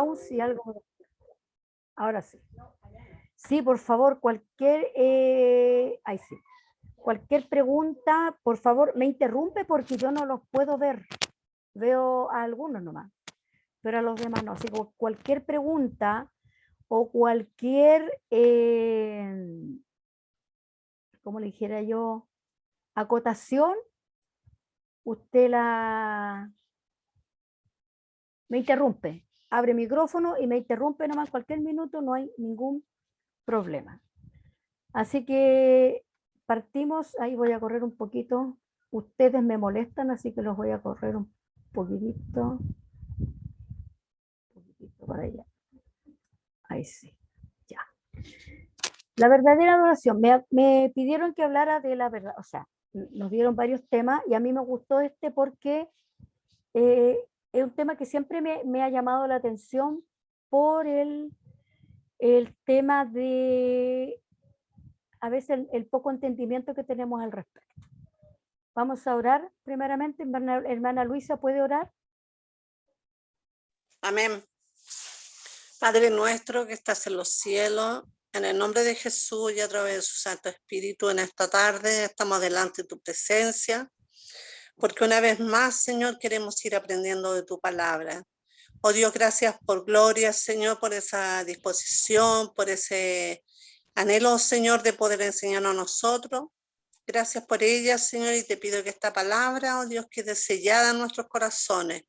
mouse y algo. Ahora sí. Sí, por favor, ahí sí. Cualquier pregunta, por favor, me interrumpe porque yo no los puedo ver. Veo a algunos nomás, pero a los demás no. Así que cualquier pregunta o cualquier, como le dijera yo, acotación, usted me interrumpe. Abre micrófono y me interrumpe nomás cualquier minuto, no hay ningún problema. Así que partimos, ahí voy a correr un poquito. Ustedes me molestan, así que los voy a correr un poquitito para allá. Ahí sí, ya. La verdadera adoración. Me pidieron que hablara de la verdad, o sea, nos dieron varios temas y a mí me gustó este porque es un tema que siempre me ha llamado la atención por el tema de a veces el poco entendimiento que tenemos al respecto. Vamos a orar primeramente. Hermana Luisa, ¿puede orar? Amén. Padre nuestro que estás en los cielos, en el nombre de Jesús y a través de su Santo Espíritu, en esta tarde estamos delante de tu presencia, porque una vez más, Señor, queremos ir aprendiendo de tu palabra. Oh Dios, gracias por gloria, Señor, por esa disposición, por ese anhelo, Señor, de poder enseñarnos a nosotros. Gracias por ella, Señor, y te pido que esta palabra, oh Dios, quede sellada en nuestros corazones,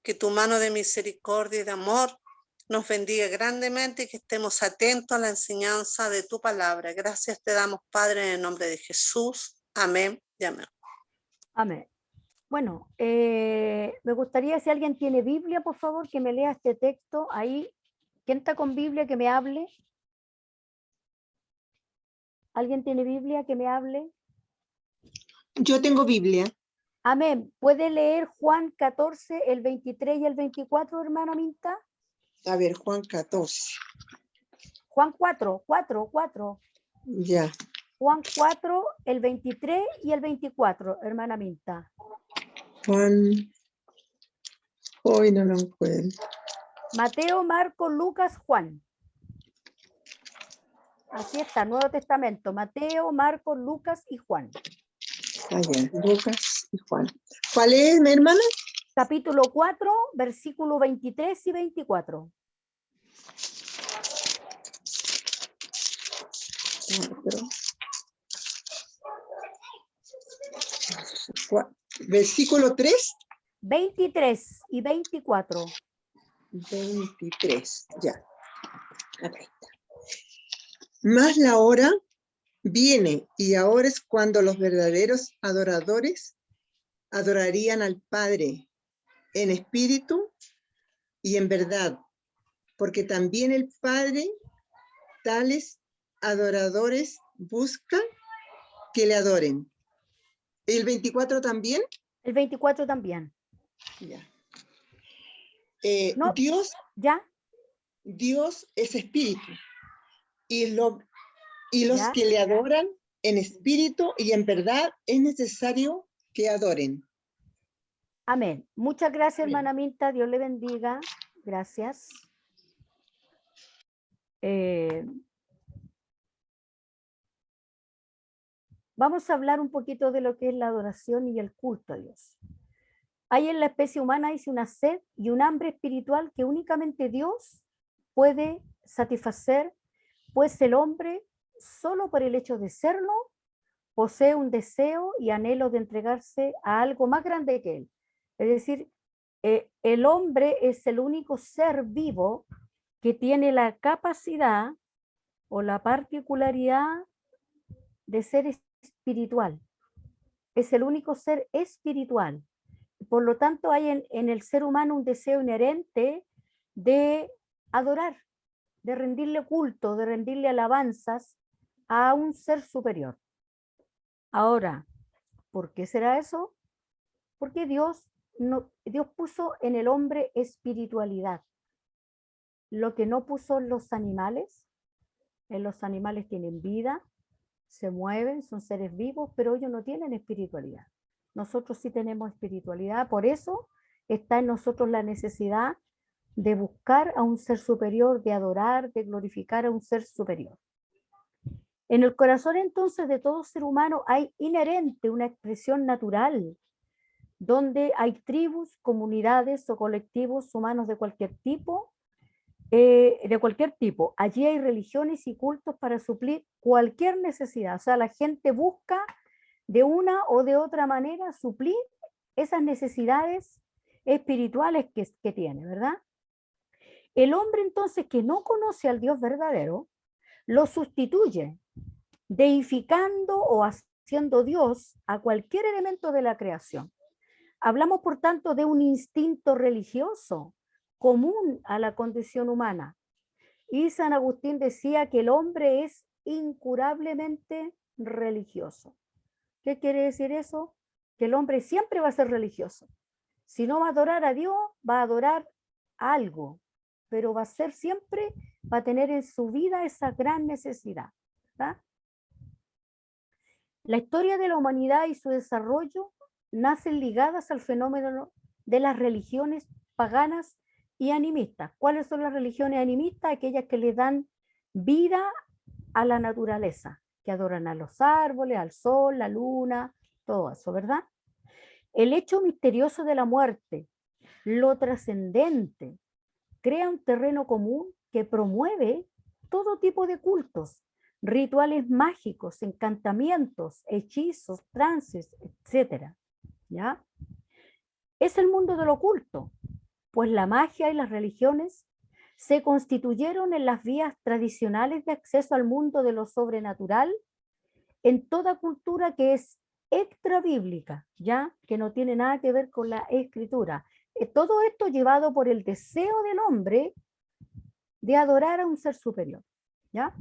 que tu mano de misericordia y de amor nos bendiga grandemente y que estemos atentos a la enseñanza de tu palabra. Gracias te damos, Padre, en el nombre de Jesús. Amén y amén. Amén. Bueno, me gustaría, si alguien tiene Biblia, por favor, que me lea este texto ahí. ¿Quién está con Biblia que me hable? ¿Alguien tiene Biblia que me hable? Yo tengo Biblia. Amén. ¿Puede leer Juan 14, el 23 y el 24, hermana Minta? A ver, Juan 14. Juan 4. Ya. Juan 4, el 23 y el 24, hermana Minta. Juan. Hoy no lo encuentro. Mateo, Marcos, Lucas, Juan. Así está, Nuevo Testamento. Mateo, Marcos, Lucas y Juan. Allá, Lucas y Juan. ¿Cuál es, mi hermana? Capítulo 4, versículo 23 y 24. Versículo 3. 23 y 24. 23, ya. Acá está. Mas la hora viene y ahora es cuando los verdaderos adoradores adorarían al Padre en espíritu y en verdad, porque también el Padre tales adoradores busca que le adoren. ¿El 24 también? El 24 también. Ya. No, Dios es espíritu y los ¿Ya? que le adoran en espíritu y en verdad es necesario que adoren. Amén. Muchas gracias, Amén. hermana Minta. Dios le bendiga. Gracias. Vamos a hablar un poquito de lo que es la adoración y el culto a Dios. Hay en la especie humana dice una sed y un hambre espiritual que únicamente Dios puede satisfacer, pues el hombre, solo por el hecho de serlo, posee un deseo y anhelo de entregarse a algo más grande que él. Es decir, el hombre es el único ser vivo que tiene la capacidad o la particularidad de ser espiritual. Es el único ser espiritual. Por lo tanto, hay en el ser humano un deseo inherente de adorar, de rendirle culto, de rendirle alabanzas a un ser superior. Ahora, ¿por qué será eso? Porque Dios puso en el hombre espiritualidad. Lo que no puso en los animales tienen vida, se mueven, son seres vivos, pero ellos no tienen espiritualidad. Nosotros sí tenemos espiritualidad, por eso está en nosotros la necesidad de buscar a un ser superior, de adorar, de glorificar a un ser superior. En el corazón entonces de todo ser humano hay inherente una expresión natural, donde hay tribus, comunidades o colectivos humanos de cualquier tipo. Allí hay religiones y cultos para suplir cualquier necesidad. O sea, la gente busca de una o de otra manera suplir esas necesidades espirituales que tiene, ¿verdad? El hombre entonces que no conoce al Dios verdadero, lo sustituye, deificando o haciendo Dios a cualquier elemento de la creación. Hablamos, por tanto, de un instinto religioso común a la condición humana. Y San Agustín decía que el hombre es incurablemente religioso. ¿Qué quiere decir eso? Que el hombre siempre va a ser religioso. Si no va a adorar a Dios, va a adorar algo, pero va a ser siempre, va a tener en su vida esa gran necesidad, ¿verdad? La historia de la humanidad y su desarrollo nacen ligadas al fenómeno de las religiones paganas y animistas. ¿Cuáles son las religiones animistas? Aquellas que le dan vida a la naturaleza, que adoran a los árboles, al sol, la luna, todo eso, ¿verdad? El hecho misterioso de la muerte, lo trascendente, crea un terreno común que promueve todo tipo de cultos, rituales mágicos, encantamientos, hechizos, trances, etc. ¿Ya? Es el mundo del oculto, pues la magia y las religiones se constituyeron en las vías tradicionales de acceso al mundo de lo sobrenatural en toda cultura que es extrabíblica, ¿ya? Que no tiene nada que ver con la escritura. Todo esto llevado por el deseo del hombre de adorar a un ser superior, ¿ya?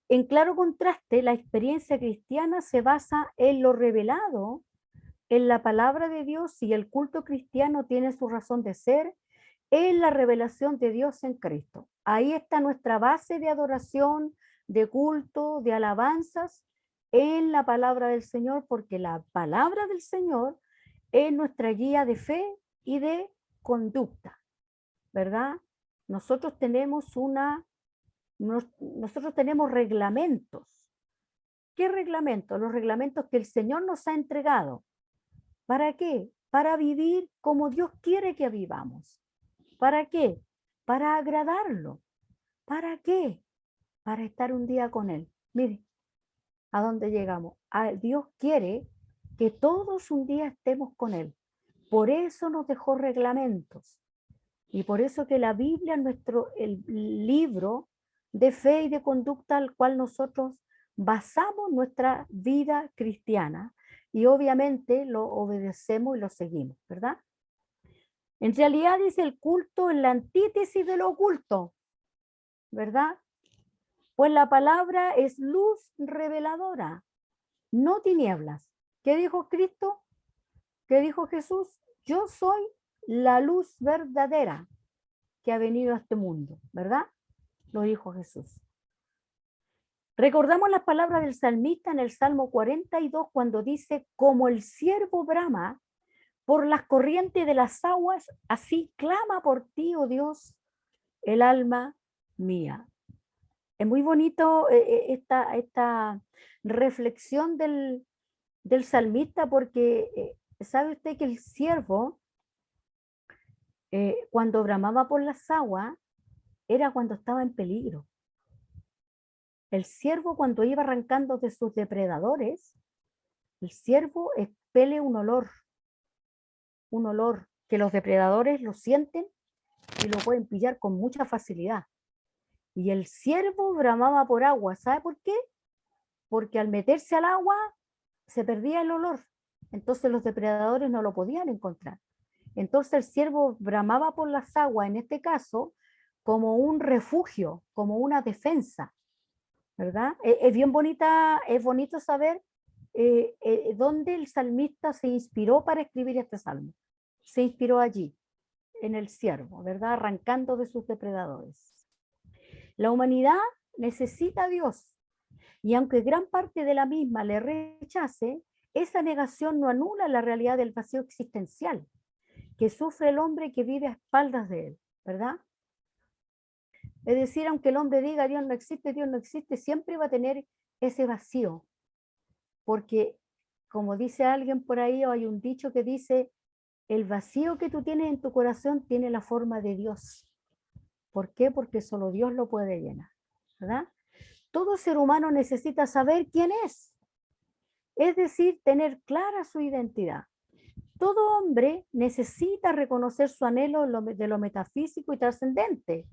En claro contraste, la experiencia cristiana se basa en lo revelado en la palabra de Dios, y el culto cristiano tiene su razón de ser en la revelación de Dios en Cristo. Ahí está nuestra base de adoración, de culto, de alabanzas en la palabra del Señor, porque la palabra del Señor es nuestra guía de fe y de conducta, ¿verdad? Nosotros tenemos reglamentos. ¿Qué reglamentos? Los reglamentos que el Señor nos ha entregado. ¿Para qué? Para vivir como Dios quiere que vivamos. ¿Para qué? Para agradarlo. ¿Para qué? Para estar un día con Él. Mire, ¿a dónde llegamos? Dios quiere que todos un día estemos con Él. Por eso nos dejó reglamentos. Y por eso que la Biblia es el libro de fe y de conducta al cual nosotros basamos nuestra vida cristiana, y obviamente lo obedecemos y lo seguimos, ¿verdad? En realidad es el culto en la antítesis de lo oculto, ¿verdad? Pues la palabra es luz reveladora, no tinieblas. ¿Qué dijo Cristo? ¿Qué dijo Jesús? Yo soy la luz verdadera que ha venido a este mundo, ¿verdad? Lo dijo Jesús. Recordamos las palabras del salmista en el Salmo 42 cuando dice: como el ciervo brama por las corrientes de las aguas, así clama por ti, oh Dios, el alma mía. Es muy bonito esta reflexión del salmista, porque sabe usted que el ciervo, cuando bramaba por las aguas, era cuando estaba en peligro. El ciervo, cuando iba arrancando de sus depredadores, el ciervo expele un olor que los depredadores lo sienten y lo pueden pillar con mucha facilidad. Y el ciervo bramaba por agua. ¿Sabe por qué? Porque al meterse al agua se perdía el olor. Entonces los depredadores no lo podían encontrar. Entonces el ciervo bramaba por las aguas, en este caso, como un refugio, como una defensa, ¿verdad? Es bien bonita, es bonito saber dónde el salmista se inspiró para escribir este salmo. Se inspiró allí, en el ciervo, ¿verdad? Arrancando de sus depredadores. La humanidad necesita a Dios, y aunque gran parte de la misma le rechace, esa negación no anula la realidad del vacío existencial que sufre el hombre que vive a espaldas de él, ¿verdad? Es decir, aunque el hombre diga Dios no existe, siempre va a tener ese vacío. Porque, como dice alguien por ahí, o hay un dicho que dice, el vacío que tú tienes en tu corazón tiene la forma de Dios. ¿Por qué? Porque solo Dios lo puede llenar, ¿verdad? Todo ser humano necesita saber quién es decir, tener clara su identidad. Todo hombre necesita reconocer su anhelo de lo metafísico y trascendente,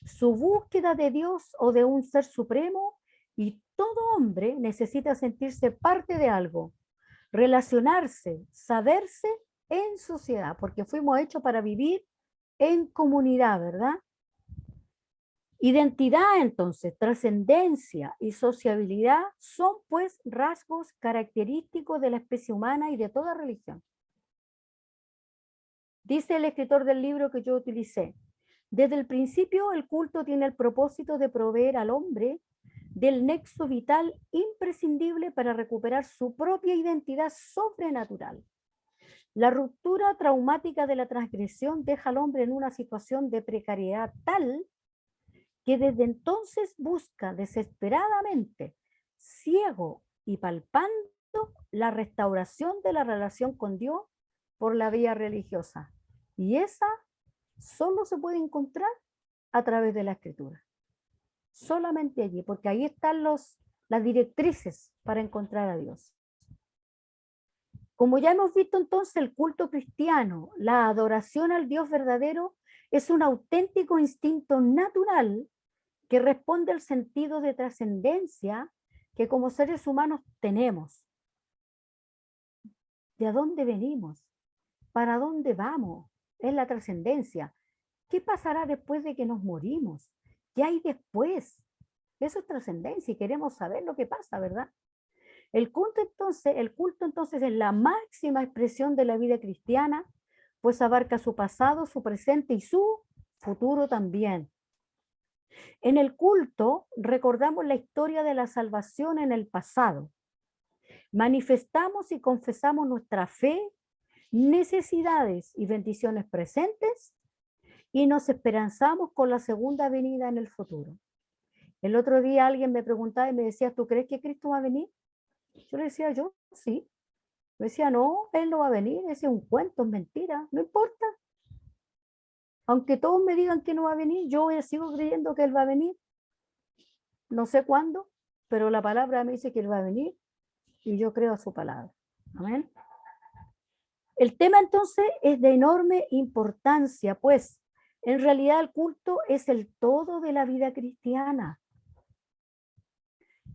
su búsqueda de Dios o de un ser supremo, y todo hombre necesita sentirse parte de algo, relacionarse, saberse en sociedad, porque fuimos hechos para vivir en comunidad, ¿verdad? Identidad, entonces, trascendencia y sociabilidad son pues rasgos característicos de la especie humana y de toda religión. Dice el escritor del libro que yo utilicé, desde el principio el culto tiene el propósito de proveer al hombre del nexo vital imprescindible para recuperar su propia identidad sobrenatural. La ruptura traumática de la transgresión deja al hombre en una situación de precariedad tal que desde entonces busca desesperadamente, ciego y palpando, la restauración de la relación con Dios por la vía religiosa. Y esa solo se puede encontrar a través de la Escritura. Solamente allí, porque ahí están las directrices para encontrar a Dios. Como ya hemos visto entonces, el culto cristiano, la adoración al Dios verdadero, es un auténtico instinto natural que responde al sentido de trascendencia que como seres humanos tenemos. ¿De dónde venimos? ¿Para dónde vamos? Es la trascendencia. ¿Qué pasará después de que nos morimos? ¿Qué hay después? Eso es trascendencia y queremos saber lo que pasa, ¿verdad? El culto entonces es la máxima expresión de la vida cristiana, pues abarca su pasado, su presente y su futuro también. En el culto recordamos la historia de la salvación en el pasado. Manifestamos y confesamos nuestra fe, necesidades y bendiciones presentes y nos esperanzamos con la segunda venida en el futuro. El otro día alguien me preguntaba y me decía, ¿tú crees que Cristo va a venir? Yo le decía, yo sí. Me decía, no, Él no va a venir, ese es un cuento, es mentira, no importa. Aunque todos me digan que no va a venir, yo sigo creyendo que Él va a venir. No sé cuándo, pero la palabra me dice que Él va a venir y yo creo a su palabra. Amén. El tema entonces es de enorme importancia, pues en realidad el culto es el todo de la vida cristiana.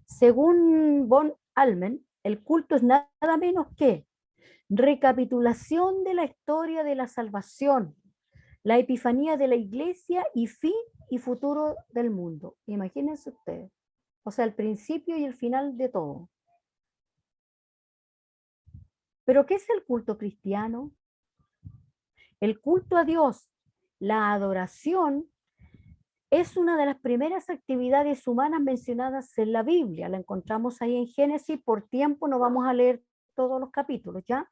Según von Allmen, el culto es nada menos que recapitulación de la historia de la salvación, la epifanía de la iglesia y fin y futuro del mundo. Imagínense ustedes. O sea, el principio y el final de todo. ¿Pero qué es el culto cristiano? El culto a Dios, la adoración, es una de las primeras actividades humanas mencionadas en la Biblia. La encontramos ahí en Génesis. Por tiempo no vamos a leer todos los capítulos, ¿ya?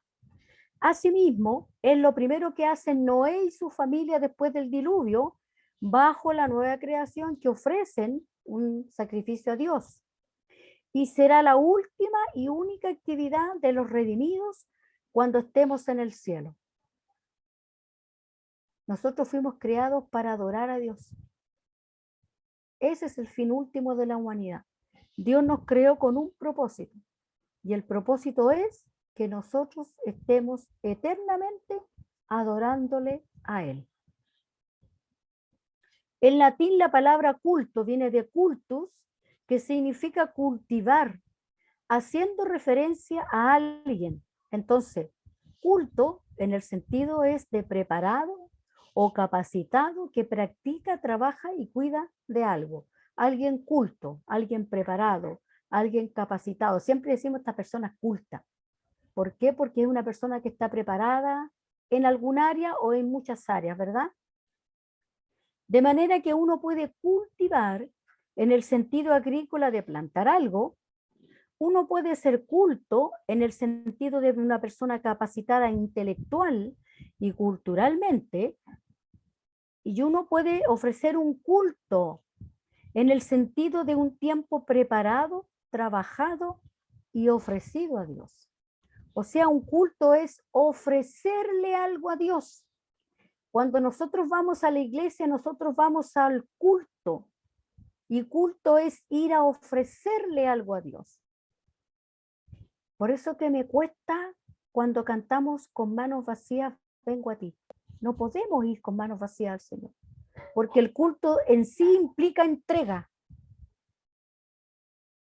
Asimismo, es lo primero que hacen Noé y su familia después del diluvio, bajo la nueva creación, que ofrecen un sacrificio a Dios. Y será la última y única actividad de los redimidos cuando estemos en el cielo. Nosotros fuimos creados para adorar a Dios. Ese es el fin último de la humanidad. Dios nos creó con un propósito. Y el propósito es que nosotros estemos eternamente adorándole a Él. En latín la palabra culto viene de cultus, que significa cultivar, haciendo referencia a alguien. Entonces, culto en el sentido es de preparado o capacitado que practica, trabaja y cuida de algo. Alguien culto, alguien preparado, alguien capacitado. Siempre decimos esta persona es culta. ¿Por qué? Porque es una persona que está preparada en algún área o en muchas áreas, ¿verdad? De manera que uno puede cultivar en el sentido agrícola de plantar algo. Uno puede ser culto en el sentido de una persona capacitada intelectual y culturalmente, y uno puede ofrecer un culto en el sentido de un tiempo preparado, trabajado y ofrecido a Dios. O sea, un culto es ofrecerle algo a Dios. Cuando nosotros vamos a la iglesia, nosotros vamos al culto. Y culto es ir a ofrecerle algo a Dios. Por eso que me cuesta cuando cantamos con manos vacías, vengo a ti. No podemos ir con manos vacías al Señor, porque el culto en sí implica entrega.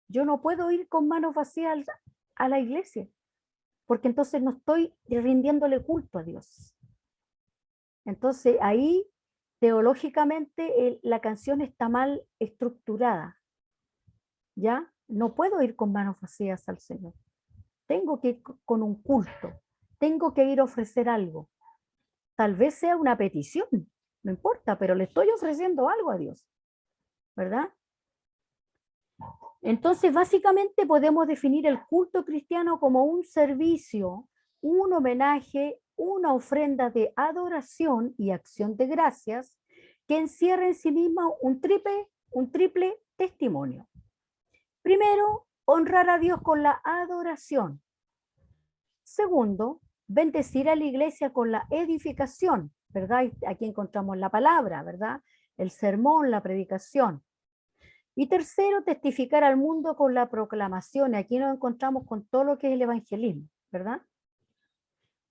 Yo no puedo ir con manos vacías a la iglesia, porque entonces no estoy rindiéndole culto a Dios. Entonces ahí teológicamente la canción está mal estructurada. ¿Ya? No puedo ir con manos vacías al Señor. Tengo que ir con un culto. Tengo que ir a ofrecer algo. Tal vez sea una petición, no importa, pero le estoy ofreciendo algo a Dios. ¿Verdad? Entonces, básicamente podemos definir el culto cristiano como un servicio, un homenaje, una ofrenda de adoración y acción de gracias que encierra en sí misma un triple testimonio. Primero, honrar a Dios con la adoración. Segundo, bendecir a la iglesia con la edificación, ¿verdad? Aquí encontramos la palabra, ¿verdad? El sermón, la predicación. Y tercero, testificar al mundo con la proclamación. Aquí nos encontramos con todo lo que es el evangelismo, ¿verdad?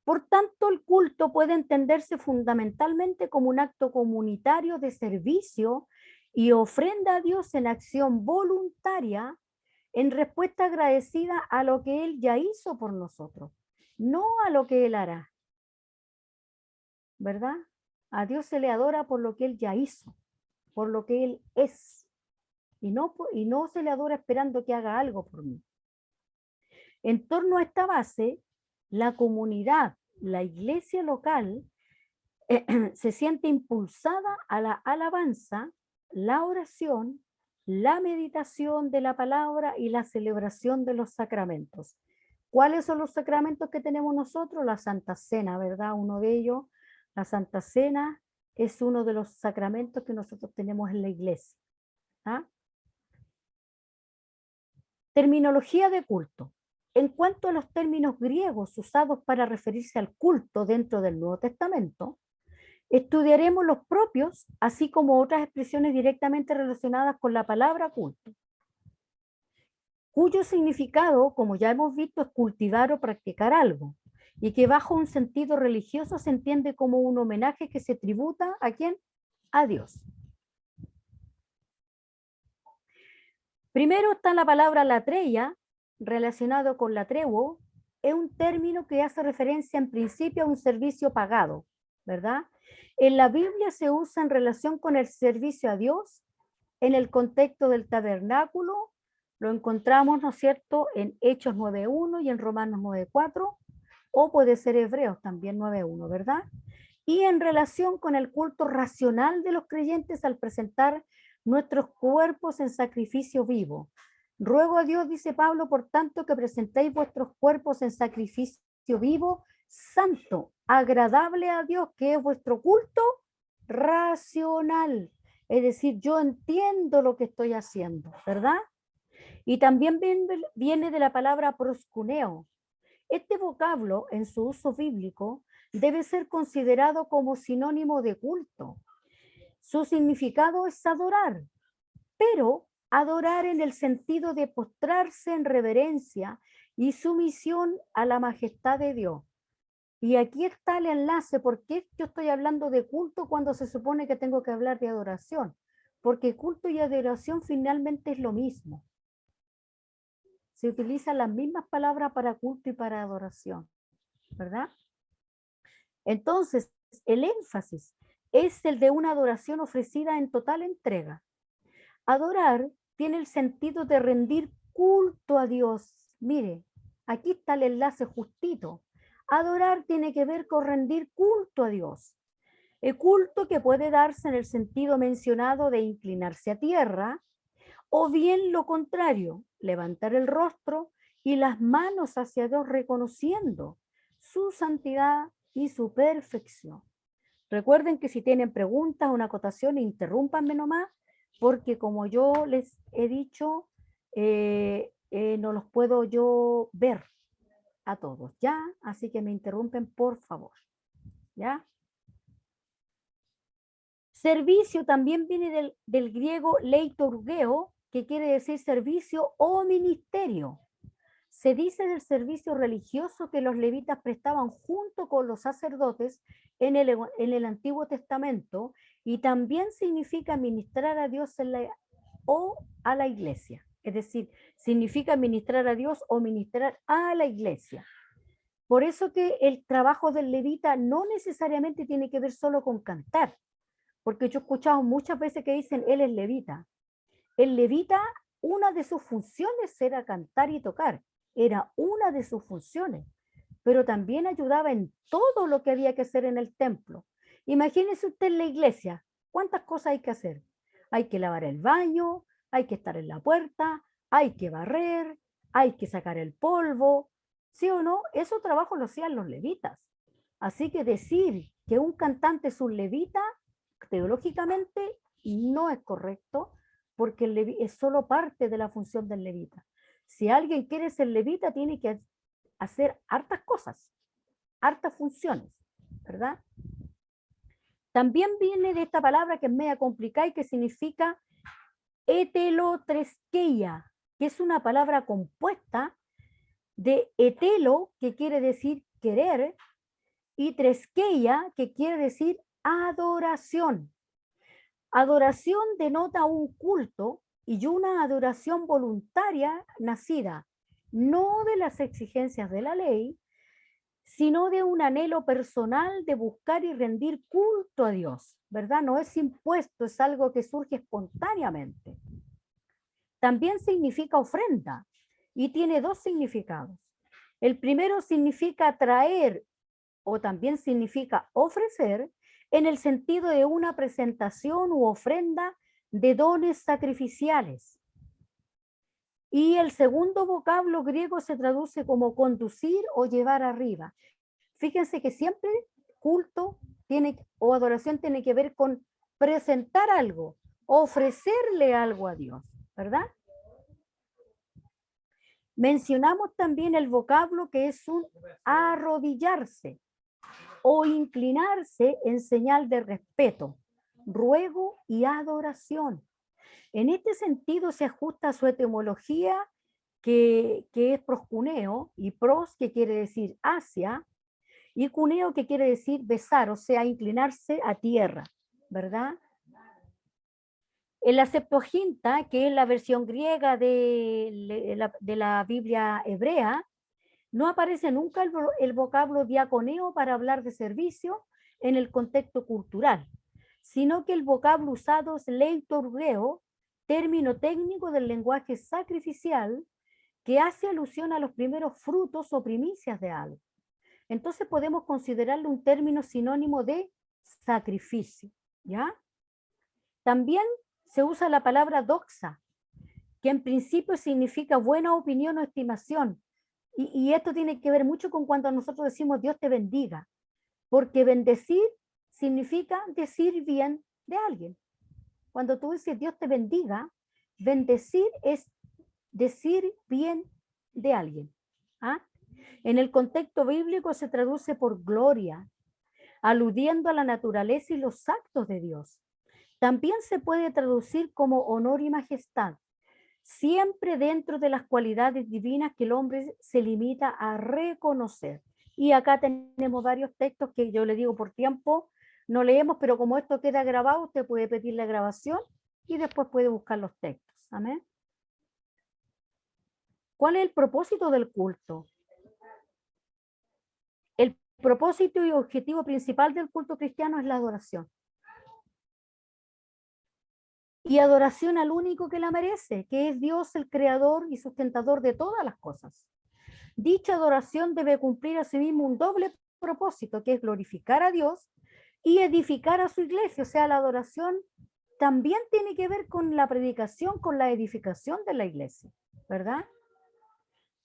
Por tanto, el culto puede entenderse fundamentalmente como un acto comunitario de servicio y ofrenda a Dios en acción voluntaria en respuesta agradecida a lo que Él ya hizo por nosotros, no a lo que Él hará, ¿verdad? A Dios se le adora por lo que Él ya hizo, por lo que Él es, y no se le adora esperando que haga algo por mí. En torno a esta base, la comunidad, la iglesia local, se siente impulsada a la alabanza, la oración, la meditación de la palabra y la celebración de los sacramentos. ¿Cuáles son los sacramentos que tenemos nosotros? La Santa Cena, ¿verdad? Uno de ellos, la Santa Cena, es uno de los sacramentos que nosotros tenemos en la iglesia. ¿Ah? Terminología de culto. En cuanto a los términos griegos usados para referirse al culto dentro del Nuevo Testamento, estudiaremos los propios, así como otras expresiones directamente relacionadas con la palabra culto, cuyo significado, como ya hemos visto, es cultivar o practicar algo, y que bajo un sentido religioso se entiende como un homenaje que se tributa ¿a quién? A Dios. Primero está la palabra latreia, relacionado con latrewo, es un término que hace referencia en principio a un servicio pagado, ¿verdad? En la Biblia se usa en relación con el servicio a Dios, en el contexto del tabernáculo, lo encontramos, ¿no es cierto?, en Hechos 9.1 y en Romanos 9.4, o puede ser Hebreos también 9.1, ¿verdad? Y en relación con el culto racional de los creyentes al presentar nuestros cuerpos en sacrificio vivo. Ruego a Dios, dice Pablo, por tanto, que presentéis vuestros cuerpos en sacrificio vivo, santo, agradable a Dios, que es vuestro culto racional. Es decir, yo entiendo lo que estoy haciendo, ¿verdad? Y también viene de la palabra proscuneo. Este vocablo, en su uso bíblico, debe ser considerado como sinónimo de culto. Su significado es adorar, pero adorar en el sentido de postrarse en reverencia y sumisión a la majestad de Dios. Y aquí está el enlace, ¿por qué yo estoy hablando de culto cuando se supone que tengo que hablar de adoración? Porque culto y adoración finalmente es lo mismo. Se utilizan las mismas palabras para culto y para adoración, ¿verdad? Entonces, el énfasis es el de una adoración ofrecida en total entrega. Adorar tiene el sentido de rendir culto a Dios. Mire, aquí está el enlace justito. Adorar tiene que ver con rendir culto a Dios. El culto que puede darse en el sentido mencionado de inclinarse a tierra, o bien lo contrario, levantar el rostro y las manos hacia Dios reconociendo su santidad y su perfección. Recuerden que si tienen preguntas o una acotación, interrúmpanme nomás, porque como yo les he dicho, no los puedo yo ver a todos, ¿ya? Así que me interrumpen, por favor, ¿ya? Servicio también viene del griego leiturgeo, que quiere decir servicio o ministerio. Se dice del servicio religioso que los levitas prestaban junto con los sacerdotes en el Antiguo Testamento, y también significa ministrar a Dios o a la iglesia. Es decir, significa ministrar a Dios o ministrar a la iglesia. Por eso que el trabajo del levita no necesariamente tiene que ver solo con cantar, porque yo he escuchado muchas veces que dicen, él es levita. El levita, una de sus funciones era cantar y tocar, era una de sus funciones, pero también ayudaba en todo lo que había que hacer en el templo. Imagínese usted en la iglesia, ¿cuántas cosas hay que hacer? Hay que lavar el baño, hay que estar en la puerta, hay que barrer, hay que sacar el polvo, ¿sí o no? Esos trabajos lo hacían los levitas. Así que decir que un cantante es un levita, teológicamente no es correcto, porque es solo parte de la función del levita. Si alguien quiere ser levita, tiene que hacer hartas cosas, hartas funciones, ¿verdad? También viene de esta palabra que es media complicada y que significa etelotreskeia, que es una palabra compuesta de etelo, que quiere decir querer, y treskeia, que quiere decir adoración. Adoración denota un culto y una adoración voluntaria nacida no de las exigencias de la ley, sino de un anhelo personal de buscar y rendir culto a Dios, ¿verdad? No es impuesto, es algo que surge espontáneamente. También significa ofrenda y tiene dos significados. El primero significa traer, o también significa ofrecer, en el sentido de una presentación u ofrenda de dones sacrificiales. Y el segundo vocablo griego se traduce como conducir o llevar arriba. Fíjense que siempre culto o adoración tiene que ver con presentar algo, ofrecerle algo a Dios, ¿verdad? Mencionamos también el vocablo que es un arrodillarse o inclinarse en señal de respeto, ruego y adoración. En este sentido se ajusta a su etimología, que es proscuneo, y pros, que quiere decir hacia, y cuneo, que quiere decir besar, o sea, inclinarse a tierra, ¿verdad? En la Septuaginta, que es la versión griega de la Biblia hebrea, no aparece nunca el vocablo diaconeo para hablar de servicio en el contexto cultural, sino que el vocablo usado es leiturgeo, término técnico del lenguaje sacrificial que hace alusión a los primeros frutos o primicias de algo. Entonces podemos considerarlo un término sinónimo de sacrificio, ¿ya? También se usa la palabra doxa, que en principio significa buena opinión o estimación. Y esto tiene que ver mucho con cuando nosotros decimos Dios te bendiga, porque bendecir significa decir bien de alguien. Cuando tú dices Dios te bendiga, bendecir es decir bien de alguien. ¿Ah? En el contexto bíblico se traduce por gloria, aludiendo a la naturaleza y los actos de Dios. También se puede traducir como honor y majestad, siempre dentro de las cualidades divinas que el hombre se limita a reconocer. Y acá tenemos varios textos que yo le digo por tiempo, no leemos, pero como esto queda grabado, usted puede pedir la grabación y después puede buscar los textos. Amén. ¿Cuál es el propósito del culto? El propósito y objetivo principal del culto cristiano es la adoración. Y adoración al único que la merece, que es Dios, el creador y sustentador de todas las cosas. Dicha adoración debe cumplir asimismo un doble propósito, que es glorificar a Dios y edificar a su iglesia. O sea, la adoración también tiene que ver con la predicación, con la edificación de la iglesia, ¿verdad?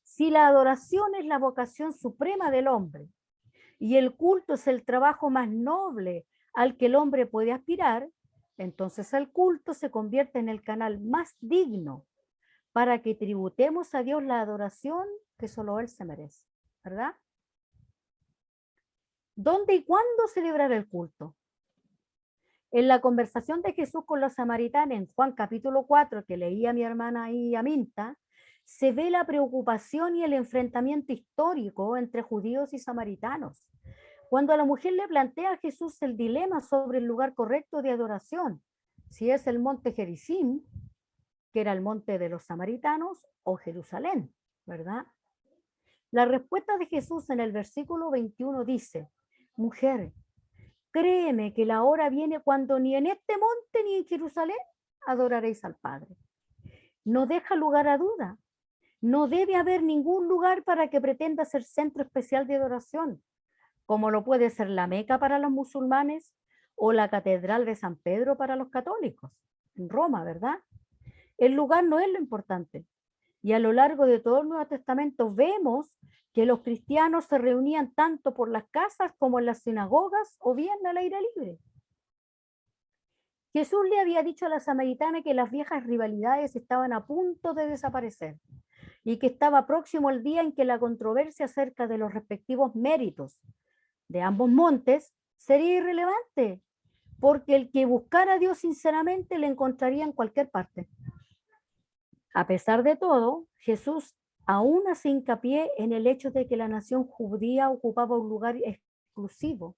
Si la adoración es la vocación suprema del hombre y el culto es el trabajo más noble al que el hombre puede aspirar, entonces el culto se convierte en el canal más digno para que tributemos a Dios la adoración que solo Él se merece, ¿verdad? ¿Dónde y cuándo celebrar el culto? En la conversación de Jesús con los samaritanos en Juan capítulo 4, que leía mi hermana ahí Aminta, se ve la preocupación y el enfrentamiento histórico entre judíos y samaritanos. Cuando a la mujer le plantea a Jesús el dilema sobre el lugar correcto de adoración, si es el monte Gerizim, que era el monte de los samaritanos, o Jerusalén, ¿verdad? La respuesta de Jesús en el versículo 21 dice, mujer, créeme que la hora viene cuando ni en este monte ni en Jerusalén adoraréis al Padre. No deja lugar a duda. No debe haber ningún lugar para que pretenda ser centro especial de adoración, como lo puede ser la Meca para los musulmanes o la Catedral de San Pedro para los católicos, en Roma, ¿verdad? El lugar no es lo importante. Y a lo largo de todo el Nuevo Testamento vemos que los cristianos se reunían tanto por las casas como en las sinagogas o bien al aire libre. Jesús le había dicho a la samaritana que las viejas rivalidades estaban a punto de desaparecer y que estaba próximo el día en que la controversia acerca de los respectivos méritos de ambos montes sería irrelevante, porque el que buscara a Dios sinceramente le encontraría en cualquier parte. A pesar de todo, Jesús aún hace hincapié en el hecho de que la nación judía ocupaba un lugar exclusivo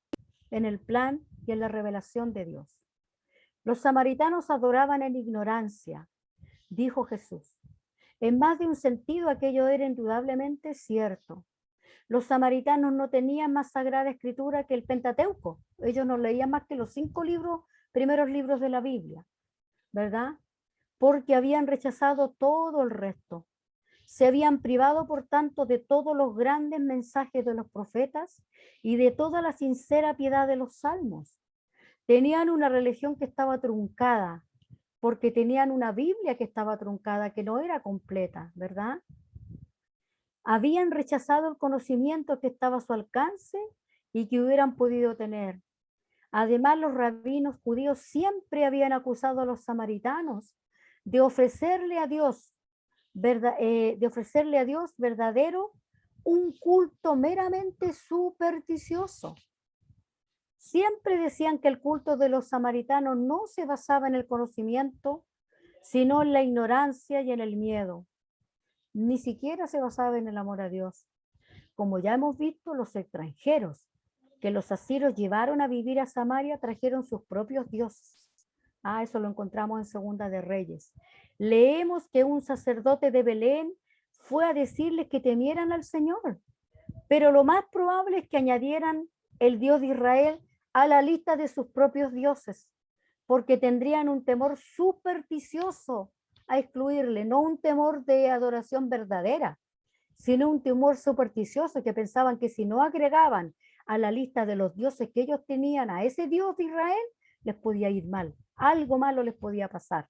en el plan y en la revelación de Dios. Los samaritanos adoraban en ignorancia, dijo Jesús. En más de un sentido, aquello era indudablemente cierto. Los samaritanos no tenían más sagrada escritura que el Pentateuco. Ellos no leían más que los 5 primeros libros de la Biblia, ¿verdad? Porque habían rechazado todo el resto. Se habían privado, por tanto, de todos los grandes mensajes de los profetas y de toda la sincera piedad de los salmos. Tenían una religión que estaba truncada, porque tenían una Biblia que estaba truncada, que no era completa, ¿verdad? Habían rechazado el conocimiento que estaba a su alcance y que hubieran podido tener. Además, los rabinos judíos siempre habían acusado a los samaritanos de ofrecerle a Dios verdadero un culto meramente supersticioso. Siempre decían que el culto de los samaritanos no se basaba en el conocimiento, sino en la ignorancia y en el miedo. Ni siquiera se basaba en el amor a Dios. Como ya hemos visto, los extranjeros que los asirios llevaron a vivir a Samaria trajeron sus propios dioses. Eso lo encontramos en Segunda de Reyes. Leemos que un sacerdote de Belén fue a decirles que temieran al Señor, pero lo más probable es que añadieran el Dios de Israel a la lista de sus propios dioses, porque tendrían un temor supersticioso a excluirle, no un temor de adoración verdadera, sino un temor supersticioso que pensaban que si no agregaban a la lista de los dioses que ellos tenían a ese Dios de Israel, les podía ir mal, algo malo les podía pasar.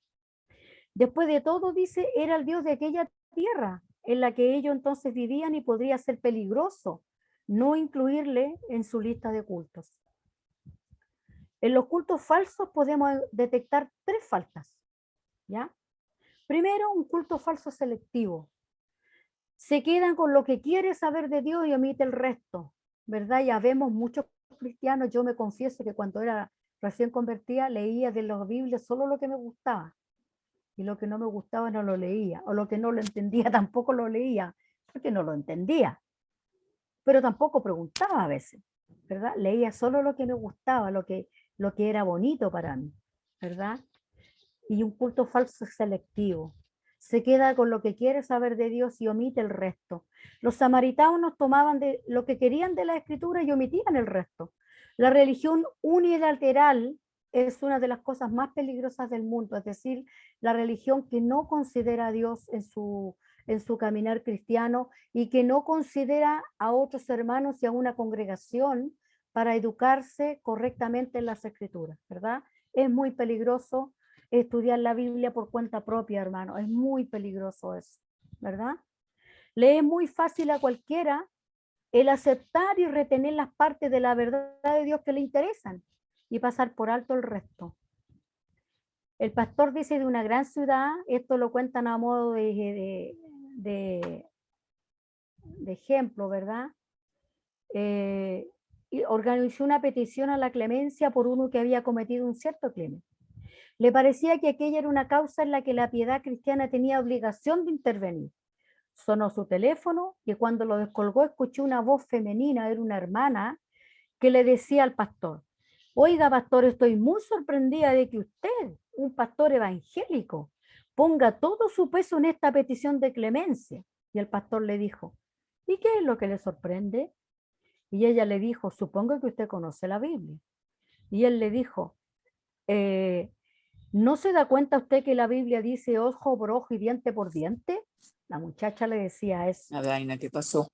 Después de todo, dice, era el Dios de aquella tierra en la que ellos entonces vivían y podría ser peligroso no incluirle en su lista de cultos. En los cultos falsos podemos detectar 3 faltas, ¿ya? Primero, un culto falso selectivo. Se quedan con lo que quiere saber de Dios y omite el resto, ¿verdad? Ya vemos muchos cristianos, yo me confieso que cuando era recién convertida leía de la Biblia solo lo que me gustaba y lo que no me gustaba no lo leía, o lo que no lo entendía tampoco lo leía, porque no lo entendía, pero tampoco preguntaba a veces, ¿verdad? Leía solo lo que me gustaba, lo que era bonito para mí, ¿verdad? Y un culto falso selectivo. Se queda con lo que quiere saber de Dios y omite el resto. Los samaritanos tomaban de lo que querían de la escritura y omitían el resto. La religión unilateral es una de las cosas más peligrosas del mundo, es decir, la religión que no considera a Dios en su caminar cristiano y que no considera a otros hermanos y a una congregación para educarse correctamente en las escrituras, ¿verdad? Es muy peligroso estudiar la Biblia por cuenta propia, hermano. Es muy peligroso eso, ¿verdad? Le es muy fácil a cualquiera el aceptar y retener las partes de la verdad de Dios que le interesan y pasar por alto el resto. El pastor dice de una gran ciudad, esto lo cuentan a modo de ejemplo, ¿verdad? Y organizó una petición a la clemencia por uno que había cometido un cierto crimen. Le parecía que aquella era una causa en la que la piedad cristiana tenía obligación de intervenir. Sonó su teléfono y cuando lo descolgó escuchó una voz femenina, era una hermana, que le decía al pastor: oiga, pastor, estoy muy sorprendida de que usted, un pastor evangélico, ponga todo su peso en esta petición de clemencia. Y el pastor le dijo: ¿y qué es lo que le sorprende? Y ella le dijo: supongo que usted conoce la Biblia. Y él le dijo: ¿no se da cuenta usted que la Biblia dice ojo por ojo y diente por diente? La muchacha le decía eso. La vaina, ¿qué pasó?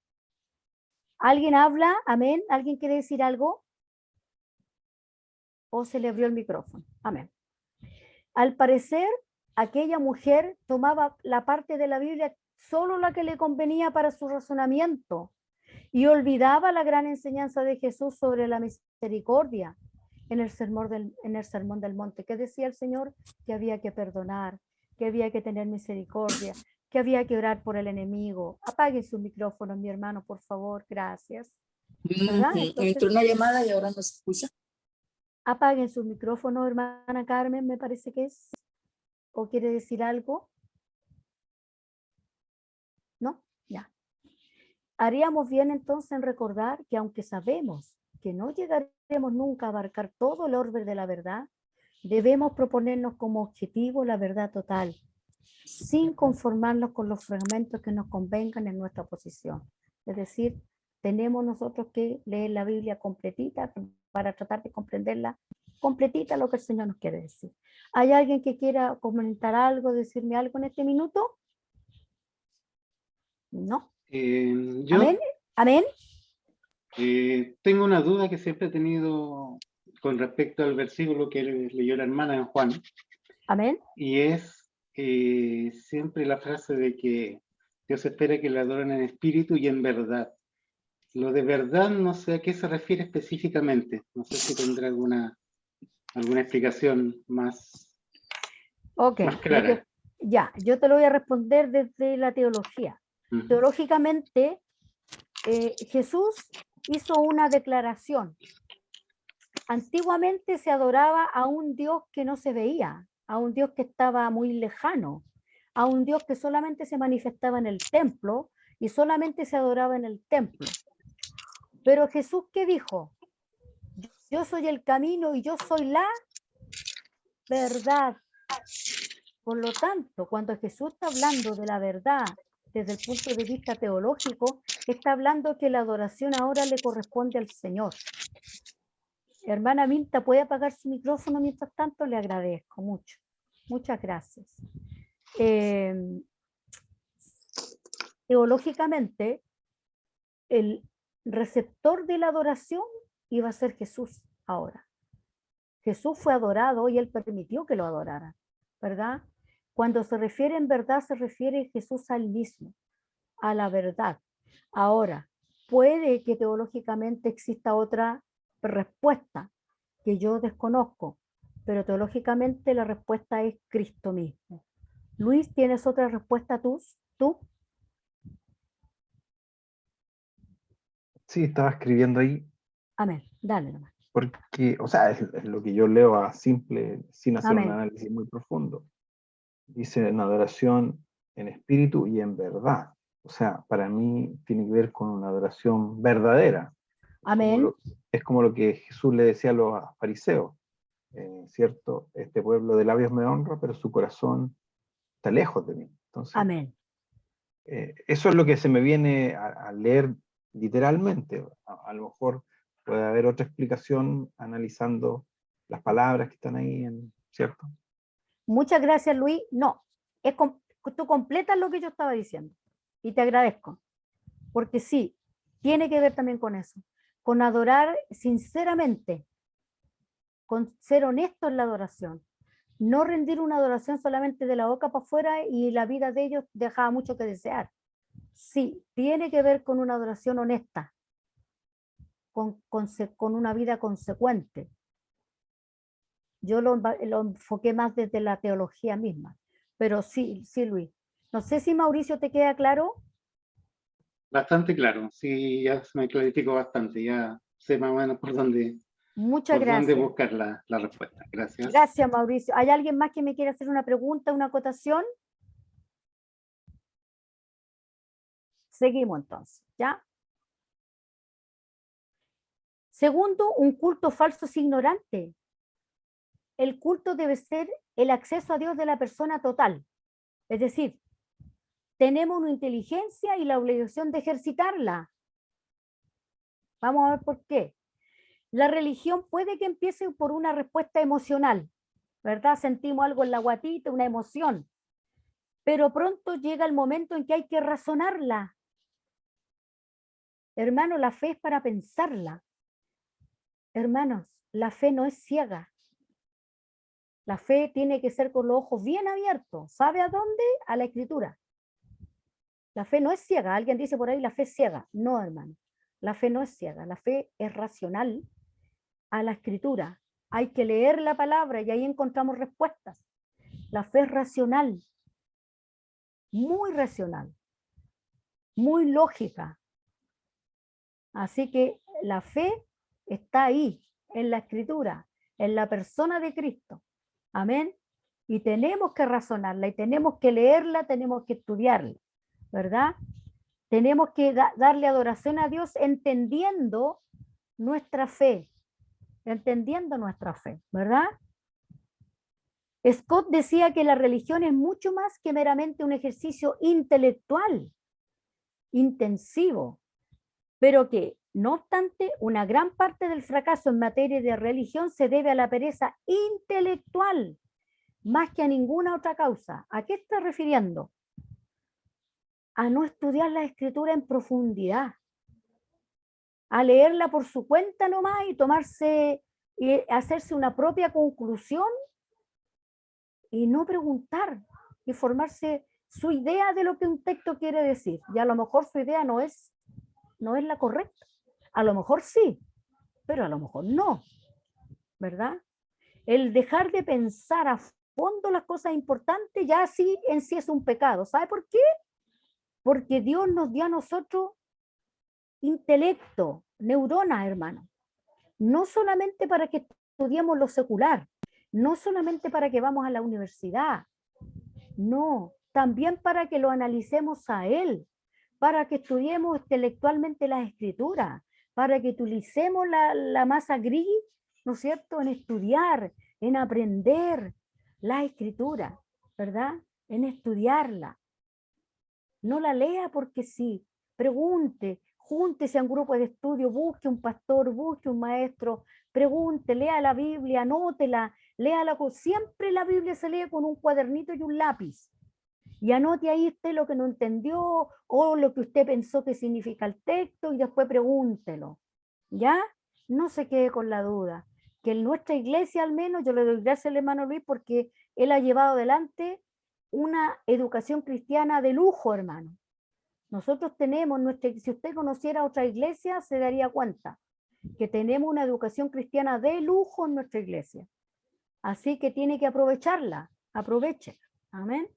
¿Alguien habla? Amén. ¿Alguien quiere decir algo? ¿O se le abrió el micrófono? Amén. Al parecer, aquella mujer tomaba la parte de la Biblia solo la que le convenía para su razonamiento y olvidaba la gran enseñanza de Jesús sobre la misericordia en el sermón del monte. ¿Qué decía el Señor? Que había que perdonar, que había que tener misericordia, que había que orar por el enemigo. Apague su micrófono, mi hermano, por favor. Gracias. ¿Verdad? Entonces, Entró una llamada y ahora no se escucha. apaguen su micrófono, hermana Carmen, me parece que es. ¿O quiere decir algo? ¿No? Ya. Haríamos bien entonces en recordar que aunque sabemos que no llegaremos nunca a abarcar todo el orbe de la verdad, debemos proponernos como objetivo la verdad total, sin conformarnos con los fragmentos que nos convengan en nuestra posición. Es decir, tenemos nosotros que leer la Biblia completita para tratar de comprenderla completita lo que el Señor nos quiere decir. ¿Hay alguien que quiera comentar algo, decirme algo en este minuto? No. Yo Amén. Amén. tengo una duda que siempre he tenido con respecto al versículo que leyó la hermana en Juan, Amén. y es siempre la frase de que Dios espera que le adoren en espíritu y en verdad. Lo de verdad no sé a qué se refiere específicamente, no sé si tendrá alguna explicación más Ok. clara. Yo te lo voy a responder desde la teología. Ujú. Teológicamente, Jesús hizo una declaración. Antiguamente se adoraba a un Dios que no se veía, a un Dios que estaba muy lejano, a un Dios que solamente se manifestaba en el templo y solamente se adoraba en el templo. Pero Jesús, ¿qué dijo? Yo soy el camino y yo soy la verdad. Por lo tanto, cuando Jesús está hablando de la verdad desde el punto de vista teológico, está hablando que la adoración ahora le corresponde al Señor. Hermana Minta, ¿puede apagar su micrófono mientras tanto? Le agradezco mucho. Muchas gracias. Teológicamente, el receptor de la adoración iba a ser Jesús ahora. Jesús fue adorado y él permitió que lo adoraran, ¿verdad? Cuando se refiere en verdad, se refiere Jesús al mismo, a la verdad. Ahora, puede que teológicamente exista otra respuesta que yo desconozco, pero teológicamente la respuesta es Cristo mismo. Luis, ¿tienes otra respuesta tú? Sí, estaba escribiendo ahí, Amén, dale nomás. porque, o sea, es lo que yo leo a simple, sin hacer un Amén. análisis muy profundo. Dice en adoración en espíritu y en verdad. O sea, para mí tiene que ver con una adoración verdadera. Amén. Es como lo que Jesús le decía a los fariseos, ¿cierto? Este pueblo de labios me honra, pero su corazón está lejos de mí. Entonces, Amén. eso es lo que se me viene a leer literalmente. A lo mejor puede haber otra explicación analizando las palabras que están ahí, ¿cierto? Muchas gracias, Luis. No, tú completas lo que yo estaba diciendo y te agradezco, porque sí, tiene que ver también con eso, con adorar sinceramente, con ser honesto en la adoración, no rendir una adoración solamente de la boca para afuera y la vida de ellos dejaba mucho que desear. Sí, tiene que ver con una adoración honesta, con una vida consecuente. Yo lo enfoqué más desde la teología misma, pero sí, Luis. No sé si Mauricio te queda claro. Bastante claro, sí, ya se me clarificó bastante, ya sé más o menos Muchas por dónde gracias. buscar la respuesta. Gracias. Gracias, Mauricio. ¿Hay alguien más que me quiera hacer una pregunta, una acotación? Seguimos entonces, ¿ya? Segundo, un culto falso es ignorante. El culto debe ser el acceso a Dios de la persona total. Es decir, tenemos una inteligencia y la obligación de ejercitarla. Vamos a ver por qué. La religión puede que empiece por una respuesta emocional, ¿verdad? Sentimos algo en la guatita, una emoción. Pero pronto llega el momento en que hay que razonarla. Hermano, la fe es para pensarla. Hermanos, la fe no es ciega. La fe tiene que ser con los ojos bien abiertos. ¿Sabe a dónde? A la Escritura. La fe no es ciega. Alguien dice por ahí, la fe es ciega. No, hermano. La fe no es ciega. La fe es racional a la Escritura. Hay que leer la palabra y ahí encontramos respuestas. La fe es racional. Muy racional. Muy lógica. Así que la fe está ahí, en la Escritura, en la persona de Cristo. Amén. Y tenemos que razonarla, y tenemos que leerla, tenemos que estudiarla, ¿verdad? Tenemos que darle adoración a Dios entendiendo nuestra fe, ¿verdad? Scott decía que la religión es mucho más que meramente un ejercicio intelectual, intensivo, pero que, no obstante, una gran parte del fracaso en materia de religión se debe a la pereza intelectual, más que a ninguna otra causa. ¿A qué está refiriendo? A no estudiar la Escritura en profundidad, a leerla por su cuenta nomás y hacerse una propia conclusión y no preguntar y formarse su idea de lo que un texto quiere decir. Y a lo mejor su idea no es la correcta. A lo mejor sí, pero a lo mejor no, ¿verdad? El dejar de pensar a fondo las cosas importantes ya sí en sí es un pecado. ¿Sabe por qué? Porque Dios nos dio a nosotros intelecto, neuronas, hermano. No solamente para que estudiemos lo secular, no solamente para que vamos a la universidad, no, también para que lo analicemos a Él, para que estudiemos intelectualmente las escrituras, para que utilicemos la masa gris, ¿no es cierto?, en estudiar, en aprender la escritura, ¿verdad? En estudiarla. No la lea porque sí, pregunte, júntese a un grupo de estudio, busque un pastor, busque un maestro, pregunte, lea la Biblia, anótela, léala. Siempre la Biblia se lee con un cuadernito y un lápiz. Y anote ahí usted lo que no entendió o lo que usted pensó que significa el texto y después pregúntelo. ¿Ya? No se quede con la duda. Que en nuestra iglesia al menos, yo le doy gracias al hermano Luis porque él ha llevado adelante una educación cristiana de lujo, hermano. Nosotros tenemos, si usted conociera otra iglesia, se daría cuenta que tenemos una educación cristiana de lujo en nuestra iglesia. Así que tiene que aprovecharla, aprovéchela. Amén.